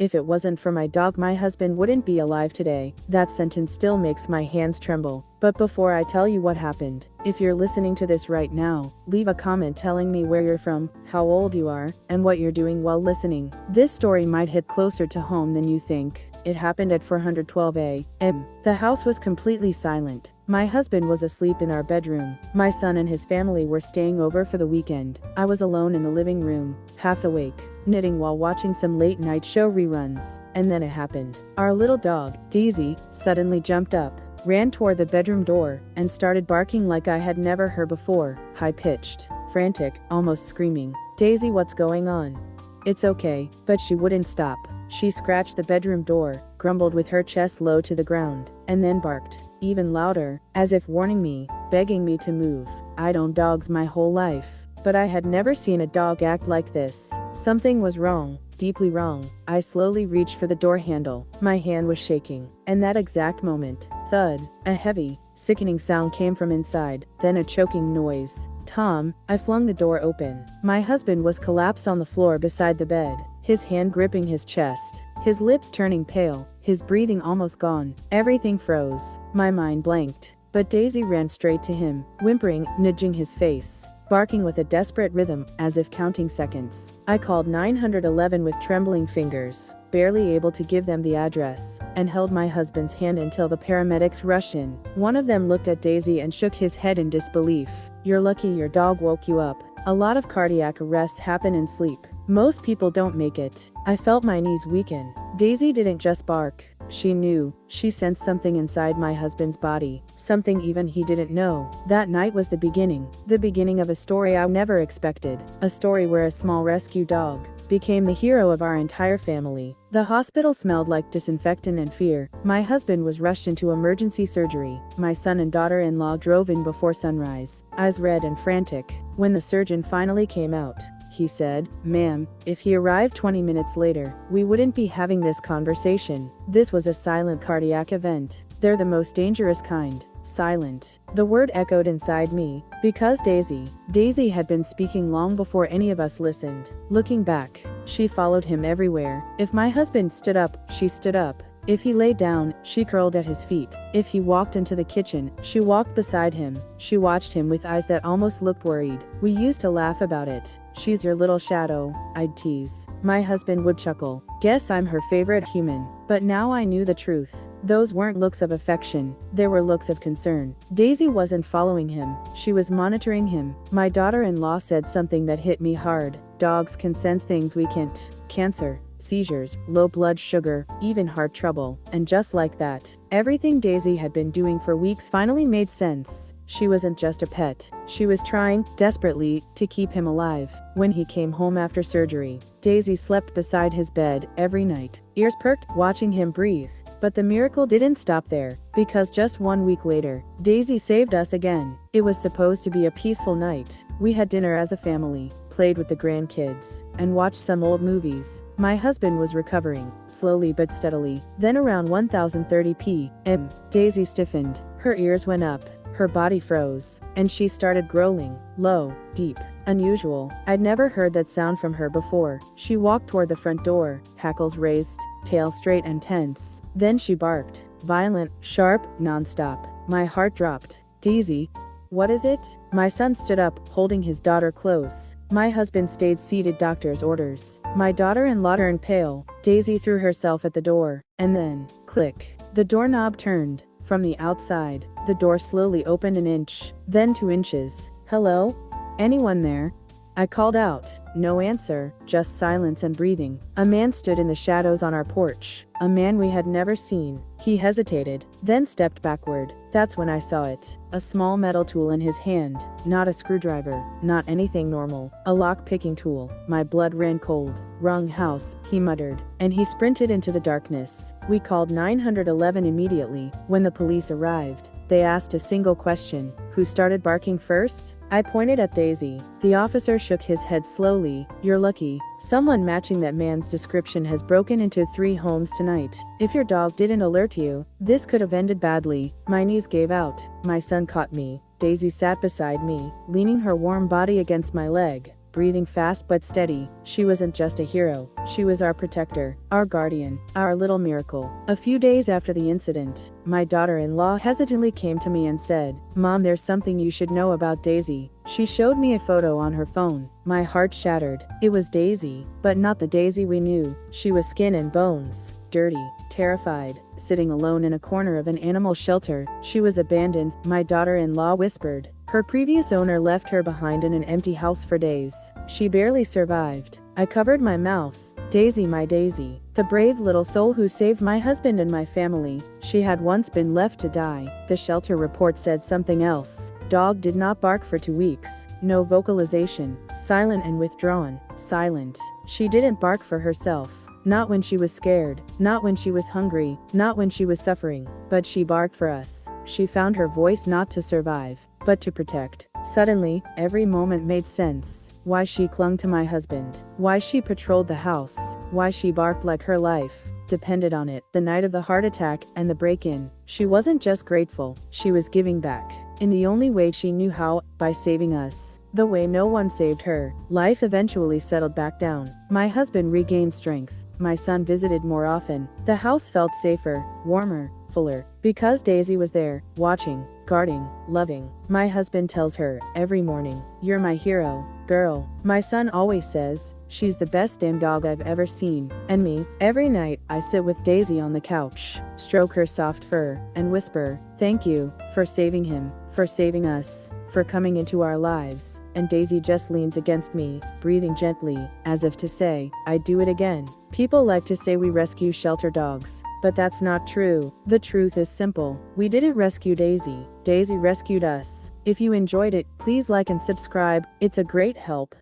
If it wasn't for my dog, my husband wouldn't be alive today. That sentence still makes my hands tremble. But before I tell you what happened, if you're listening to this right now, leave a comment telling me where you're from, how old you are, and what you're doing while listening. This story might hit closer to home than you think. It happened at 412 a.m. The house was completely silent. My husband was asleep in our bedroom. My son and his family were staying over for the weekend. I was alone in the living room, half awake, knitting while watching some late-night show reruns. And then it happened. Our little dog, Daisy, suddenly jumped up, ran toward the bedroom door, and started barking like I had never heard before, high-pitched, frantic, almost screaming. "Daisy, what's going on?" "It's okay," but she wouldn't stop. She scratched the bedroom door, grumbled with her chest low to the ground, and then barked, even louder, as if warning me, begging me to move. I'd owned dogs my whole life, but I had never seen a dog act like this. Something was wrong, deeply wrong. I slowly reached for the door handle. My hand was shaking. And that exact moment, thud, a heavy, sickening sound came from inside, then a choking noise. "Tom," I flung the door open. My husband was collapsed on the floor beside the bed, his hand gripping his chest, his lips turning pale, his breathing almost gone. Everything froze. My mind blanked. But Daisy ran straight to him, whimpering, nudging his face, barking with a desperate rhythm, as if counting seconds. I called 911 with trembling fingers, barely able to give them the address, and held my husband's hand until the paramedics rushed in. One of them looked at Daisy and shook his head in disbelief. "You're lucky your dog woke you up. A lot of cardiac arrests happen in sleep. Most people don't make it." I felt my knees weaken. Daisy didn't just bark. She knew. She sensed something inside my husband's body, something even he didn't know. That night was the beginning of a story I never expected. A story where a small rescue dog became the hero of our entire family. The hospital smelled like disinfectant and fear. My husband was rushed into emergency surgery. My son and daughter-in-law drove in before sunrise, eyes red and frantic. When the surgeon finally came out, he said, "Ma'am, if he arrived 20 minutes later, we wouldn't be having this conversation. This was a silent cardiac event. They're the most dangerous kind." Silent. The word echoed inside me, because Daisy had been speaking long before any of us listened. Looking back, she followed him everywhere. If my husband stood up, she stood up. If he lay down, she curled at his feet. If he walked into the kitchen, she walked beside him. She watched him with eyes that almost looked worried. We used to laugh about it. "She's your little shadow," I'd tease. My husband would chuckle. "Guess I'm her favorite human." But now I knew the truth. Those weren't looks of affection. They were looks of concern. Daisy wasn't following him. She was monitoring him. My daughter-in-law said something that hit me hard. Dogs can sense things we can't. Cancer, seizures, low blood sugar, even heart trouble. And just like that, everything Daisy had been doing for weeks finally made sense. She wasn't just a pet. She was trying, desperately, to keep him alive. When he came home after surgery, Daisy slept beside his bed every night, ears perked, watching him breathe. But the miracle didn't stop there, because just 1 week later, Daisy saved us again. It was supposed to be a peaceful night. We had dinner as a family, played with the grandkids, and watched some old movies. My husband was recovering, slowly but steadily. Then around 1030 p.m., Daisy stiffened. Her ears went up, her body froze, and she started growling, low, deep, unusual. I'd never heard that sound from her before. She walked toward the front door, hackles raised, tail straight and tense. Then she barked, violent, sharp, nonstop. My heart dropped. "Daisy, what is it?" My son stood up, holding his daughter close. My husband stayed seated, doctor's orders. My daughter-in-law turned pale. Daisy threw herself at the door, and then, click, the doorknob turned. From the outside, the door slowly opened an inch, then 2 inches. "Hello? Anyone there?" I called out. No answer, just silence and breathing. A man stood in the shadows on our porch, a man we had never seen. He hesitated, then stepped backward. That's when I saw it. A small metal tool in his hand, not a screwdriver, not anything normal, a lock-picking tool. My blood ran cold. "Wrong house," he muttered, and he sprinted into the darkness. We called 911 immediately. When the police arrived, they asked a single question: who started barking first? I pointed at Daisy. The officer shook his head slowly. "You're lucky. Someone matching that man's description has broken into 3 homes tonight. If your dog didn't alert you, this could have ended badly." My knees gave out. My son caught me. Daisy sat beside me, leaning her warm body against my leg. breathing fast but steady. She wasn't just a hero, she was our protector, our guardian, our little miracle. A few days after the incident, my daughter-in-law hesitantly came to me and said, "Mom, there's something you should know about Daisy." She showed me a photo on her phone. My heart shattered. It was Daisy, but not the Daisy we knew. She was skin and bones, dirty, terrified, sitting alone in a corner of an animal shelter. She was abandoned, my daughter-in-law whispered. Her previous owner left her behind in an empty house for days. She barely survived. I covered my mouth. Daisy, my Daisy, the brave little soul who saved my husband and my family. She had once been left to die. The shelter report said something else. Dog did not bark for 2 weeks. No vocalization. Silent and withdrawn. Silent. She didn't bark for herself. Not when she was scared. Not when she was hungry. Not when she was suffering. But she barked for us. She found her voice not to survive, but to protect. Suddenly, every moment made sense. Why she clung to my husband. Why she patrolled the house. Why she barked like her life depended on it. The night of the heart attack and the break-in, she wasn't just grateful, she was giving back. In the only way she knew how, by saving us. The way no one saved her. Life eventually settled back down. My husband regained strength. My son visited more often. The house felt safer, warmer, fuller. Because Daisy was there, watching, guarding, loving. My husband tells her, every morning, "You're my hero, girl." My son always says, "She's the best damn dog I've ever seen." And me, every night, I sit with Daisy on the couch, stroke her soft fur, and whisper, "Thank you, for saving him, for saving us, for coming into our lives." And Daisy just leans against me, breathing gently, as if to say, "I'd do it again." People like to say we rescue shelter dogs, but that's not true. The truth is simple. We didn't rescue Daisy. Daisy rescued us. If you enjoyed it, please like and subscribe. It's a great help.